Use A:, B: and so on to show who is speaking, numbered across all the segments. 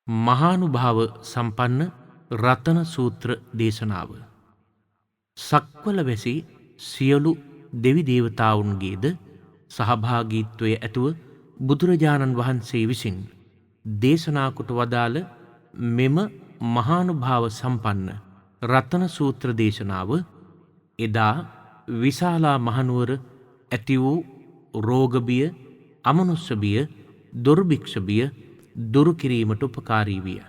A: මහානුභාව සම්පන්න රතන සූත්‍ර දේශනාව. සක්වල වැසි සියලු දෙවි දේවතාවුන්ගේද සහභාගීත්වය ඇතුව බුදුරජාණන් වහන්සේ විසින් දේශනා කොට වදාළ මෙම මහානුභාව සම්පන්න රතන සූත්‍ර දේශනාව එදා විශාලා මහනුවර ඇති වූ රෝගබිය, අමනුෂ්‍යබිය, දුර්භික්ෂබිය දුරු කිරීමට උපකාරී විය.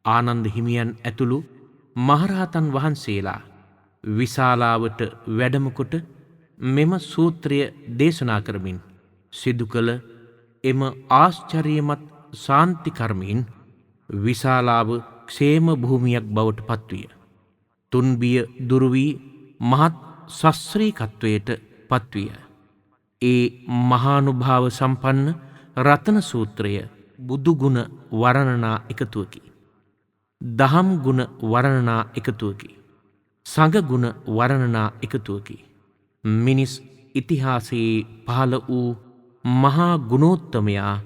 A: ආනන්ද හිමියන් ඇතුළු මහරහතන් වහන්සේලා විශාලාවට වැඩමකොට මෙම සූත්‍රය දේශනා කරමින් සිදු කළ එම ආශ්චර්යමත් ශාන්තිකර්මයෙන් විශාලාව ක්ෂේම භූමියක් බවට පත්විය. තුන්බිය දුරුවී මහත් ශස්ත්‍රීකත්වයට පත්විය. ඒ මහානුභාව සම්පන්න රතන සූත්‍රය බුදුගුණ වර්ණනා එකතුවකි. දහම් ගුණ වර්ණනා එකතුවකි. සංඝගුණ වර්ණනා එකතුවකි. මිනිස් ඉතිහාසයේ පහළ වූ මහා ගුණෝත්තමයා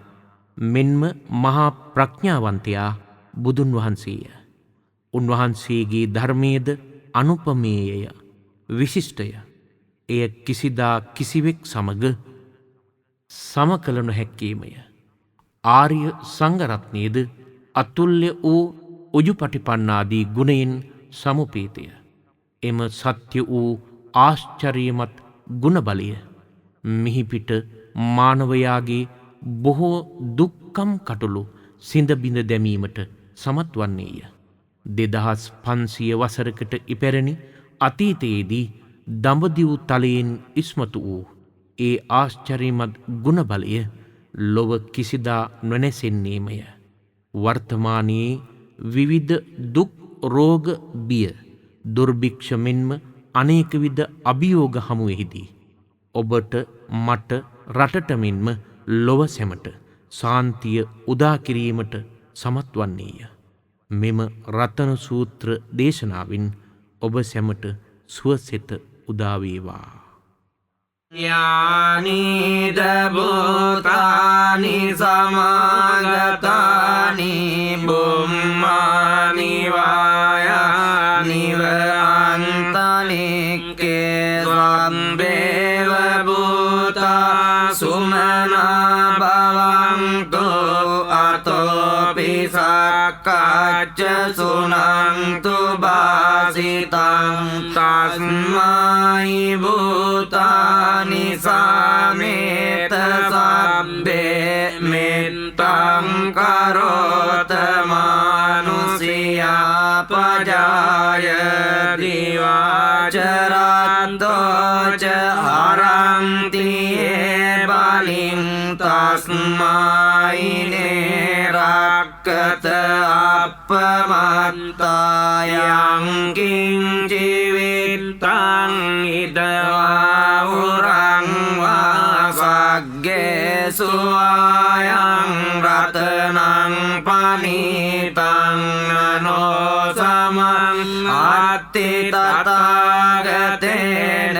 A: මෙන්ම මහා ප්‍රඥාවන්තයා බුදුන් වහන්සේය. උන්වහන්සේගේ ධර්මයේද අනුපමේයය, විශිෂ්ටය. එය කිසිදා කිසිවෙක් සමග සම කළ නොහැක්කේමය. ආර්ය සංඝරත්නයේද අතුල්‍ය වූ උජුපටිපන්නාදී ගුණයෙන් සමුපේතය. එම සත්‍ය වූ ආශ්චර්යමත් ගුණබලය මිහිපිට මානවයාගේ බොහෝ දුක්කම් කටුළු සිඳබිඳ දැමීමට සමත් වන්නේය. 2500 වසරකට ඉපැරණි අතීතයේදී දඹදිව් තලයෙන් ඉස්මතු වූ ඒ ආශ්චර්යමත් ගුණබලය ලොව කිසිදා නොනැසෙන්නේමය. වර්තමානයේ විවිධ දුක් රෝග බිය දුර්භික්ෂ මෙන්ම අනේකවිධ අභියෝග හමුවෙහිදී ඔබට මට රටට මෙන්ම ලොව සැමට ශාන්තිය උදා කිරීමට සමත් වන්නේය. මෙම රතන සූත්‍ර දේශනාවෙන් ඔබ සැමට සුවසෙත උදා වේවා.
B: යානිද භූතානි සමාගතානි බුම්මානි වායානි අන්තලික්කේ සම්බේව භූතා සුමනා භවන්තු අතෝපි සක්කච්ච සුනන්තු බාසිතං තස්මයි භූතානි සමේත සබ්බේ මෙත්තං කරෝත මානුසියා පජාය දිවාචරන්තෝච හරන්තියේ බලින් තස්මයිනේ රක්කත අපමත්තායං කිංචිවිත්තං ඉදවා උරං වාසග්ගේ සුවායං රතනං පනිතං අනෝසමං අත්ති තථාගතේන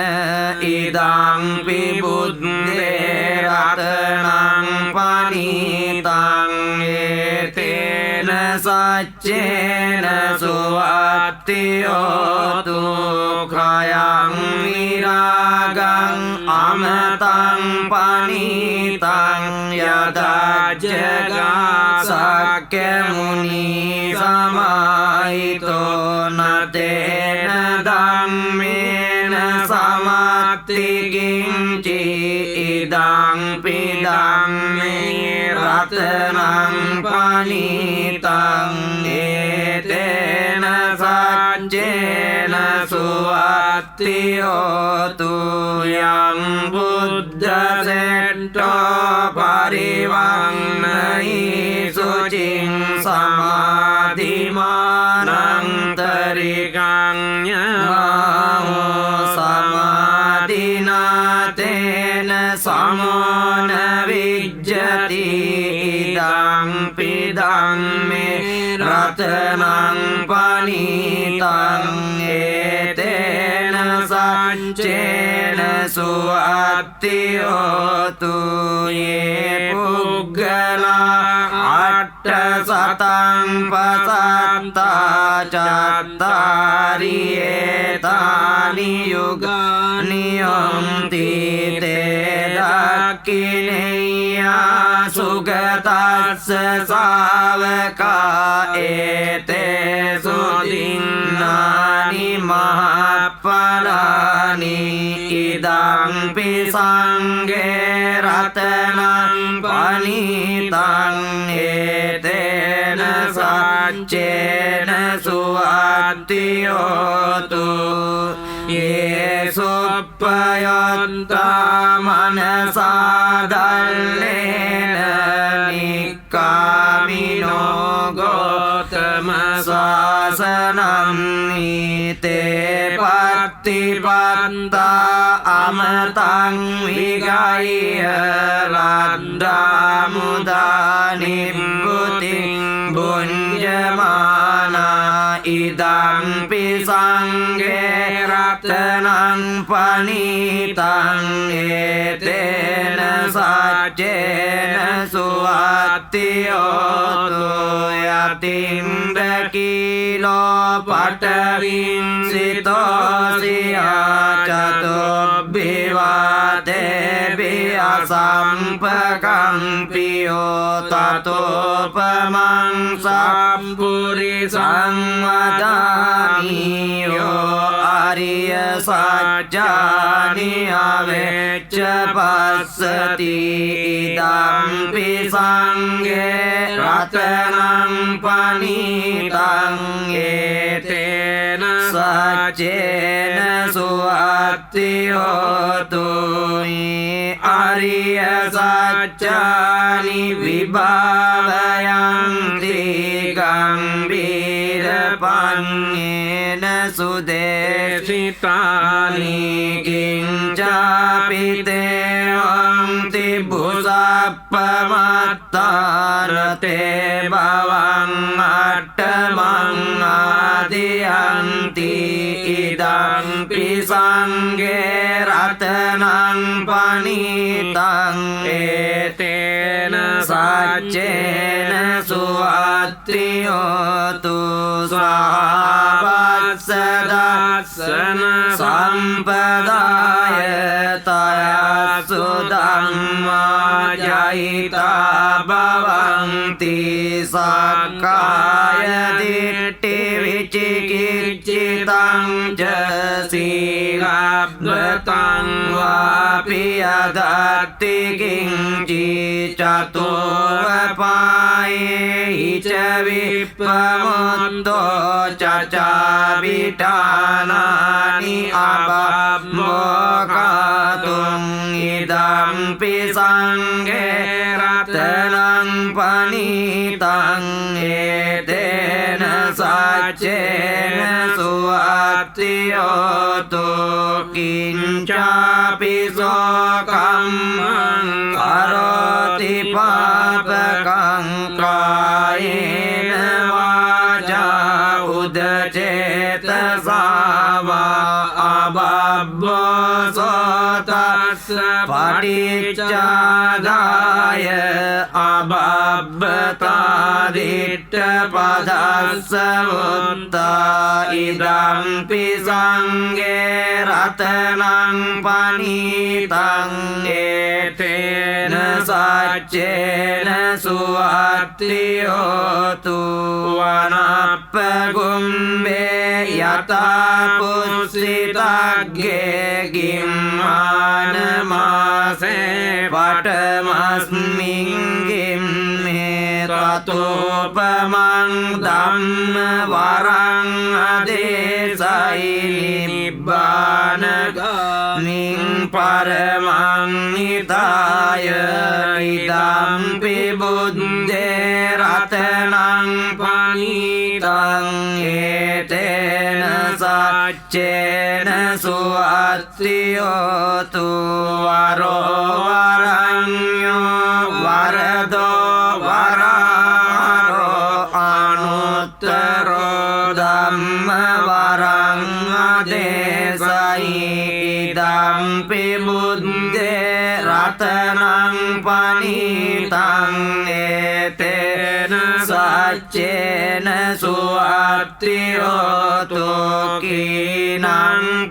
B: ඉදං පිබුද්දේ රතනං පනිතං ඒතේන සච්චේන සුවත්තියෝතු khයං විරාගං අමතං පනිතං යදජ්ජගා සක්‍ය මුනි සමාහිතෝ නතේන ධම්මේන සමත්ති කිංචි ඉදං පිදම්මේ රතනං පනිතං ඒතේන සච්චේන සුවත්තියෝතු යං බුද්ධ සෙට්ටෝ පරිවන්නයි සුචින් සමාධිමානං තරිකං යමෝ සමාධිනාතේන සමෝන විජ්ජති ඉදං පිදම්මේ රතනං පනිතං ඒතේන සච්චේන සුවත්තියෝතු යේ පුග්ගලා සතං පසත්තා චත්තාරි ඒතානි යුගානි යන්ති තේ දක්ඛිනේයා සුගතස්ස ශාවකා ඒතේ සුදින්නානි මහප්පලානි ඉදං පිසංගේ රතනං පනිතං ඒතේන සච්චේන සුවත්තියෝතු යේසුප්පයොත්තා මනසාදල්ලේන නික්කාමිනෝ ගෝතම ශාසනං හිතේ පත්තිපත්තා අමතං විගය ලද්දා මුදා නිබ්බුතින් බුඤ්ජමානා ඉදං පිසංගේ රතනං පනිතං ඒතේන සච්චේන සුවත්තියෝතු යතින්ද කීලෝ පඨවින් සිතෝසියා චතුබ්බිවාතේ අසම්පකම්පියෝ තතෝපමං සම්පුරිසං වදාමියෝ ආරිය සත්‍යානි අවෙච්ච පස්සති ඉදං පිසංගේ රතනං පනිතං ඒතේන සච්චේන සුවත්තියෝතු ආරිය සත්‍යානි විභාවයන්ති ගම්බීර පඤ්ඤේන සුදේශිතානි කිංචාපිතේ හන්ති බුසප්පමත්තාරතේ භවං අට්ඨමං ආදියන්ති ඉදං පිසංගේ රතනං පනිතං ඒතේන සච්චේන සුවත්තියෝතු සහවස්ස දස්සන සම්පදාය තයසු ධම්මා ජහිතා භවන්ති සක්කාය දිට්ඨි විචිකිච්ඡිතං ච සීලබ්බතං වාපි අදත්ති කිංචි චතෝවපායේ ච විප්පමුත්තෝ චචාවිඨානානි අබම්මෝකාතුං ඉදං පිසංගේ රතනං පනිතං ඒතේන සච්චේන සුවත්තියෝතු කිංචාපි සෝකම්මං කරෝති පාපකං කායේන වාචා උදචේතසා වා අබබ්බසෝතස්ස පටිච්චාදාය අබබ්බතා දිට්ඨ පදස්ස උත්තා ඉදං පිසංගේ රතනං පනිතං ඒතේන සච්චේන සුවත්තියෝතු වනප්පගුම්බේ යතා පුස්සිතග්ගේ ගිම්මාන මාසේ පඨමස්මින් ගිම්මේ තතෝපමං ධම්ම වරං අදේසයි නිබ්බාන ගාමින් පරමං නිතාය ඉදං පිබුද්දේ රතනං පනිතං ඒතේන සච්චේන සුවත්තියෝතු වරෝ වරඤ්ඤෝ වරදෝ වරාරෝ අනුත්තරෝ ධම්ම වරං අදේසයි ඉදං පිබුද්දේ රතනං පනිතං ඒතේන සච්චේන සුවත්තියෝතු කීනං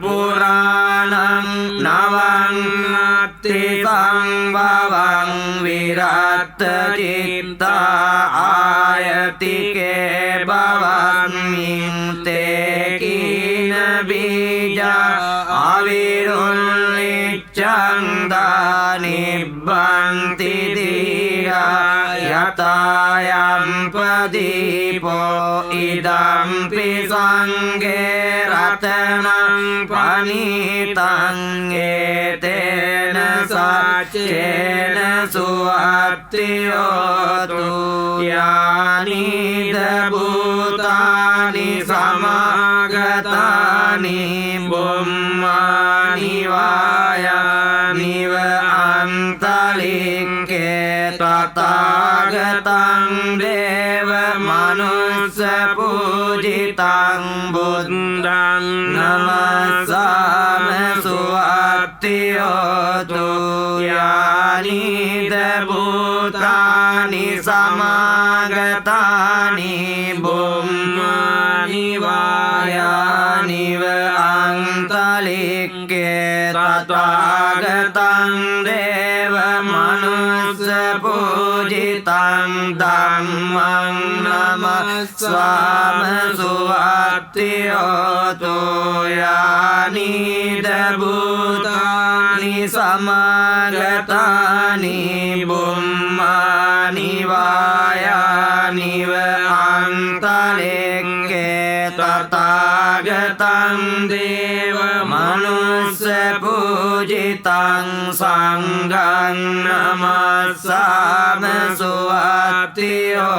B: පුරාණං නවං අත්ති සංභවං විරත්ත චිත්තා ආයතිකේ භවස්මින් තේ කීන බීජා අවිරුල්ලිච්ඡං දානිබ්බන්ති දීරා යතායම් පදීපෝ ඉදම්පි සංඝේ රතනං පනිතං ඒතේන සච්චේන සුවත්තියෝතු යානිද භූතානි සමාගතානි බුම්මානි වායානිව අන්තලික්කේ තථාගතං දේව මනුස්ස පූජිතං බුද්ධං නමස්සාම සුවත්තියෝතු යානිද භූතානි සමාගතානි බුම්මානි වායානිව අන්තලික්කේ තථාගතං දේව මනුස්ස පූජිතං ධම්මං නමස්සාම සුවත්තියෝතු යානිද භූතානි සමාගතානි බුම්මානි වායානිව අන්තලික්කේ තථාගතං දේව මනුස්ස පූජිතං සංඝං නමස්සාම සුවත්තියෝතු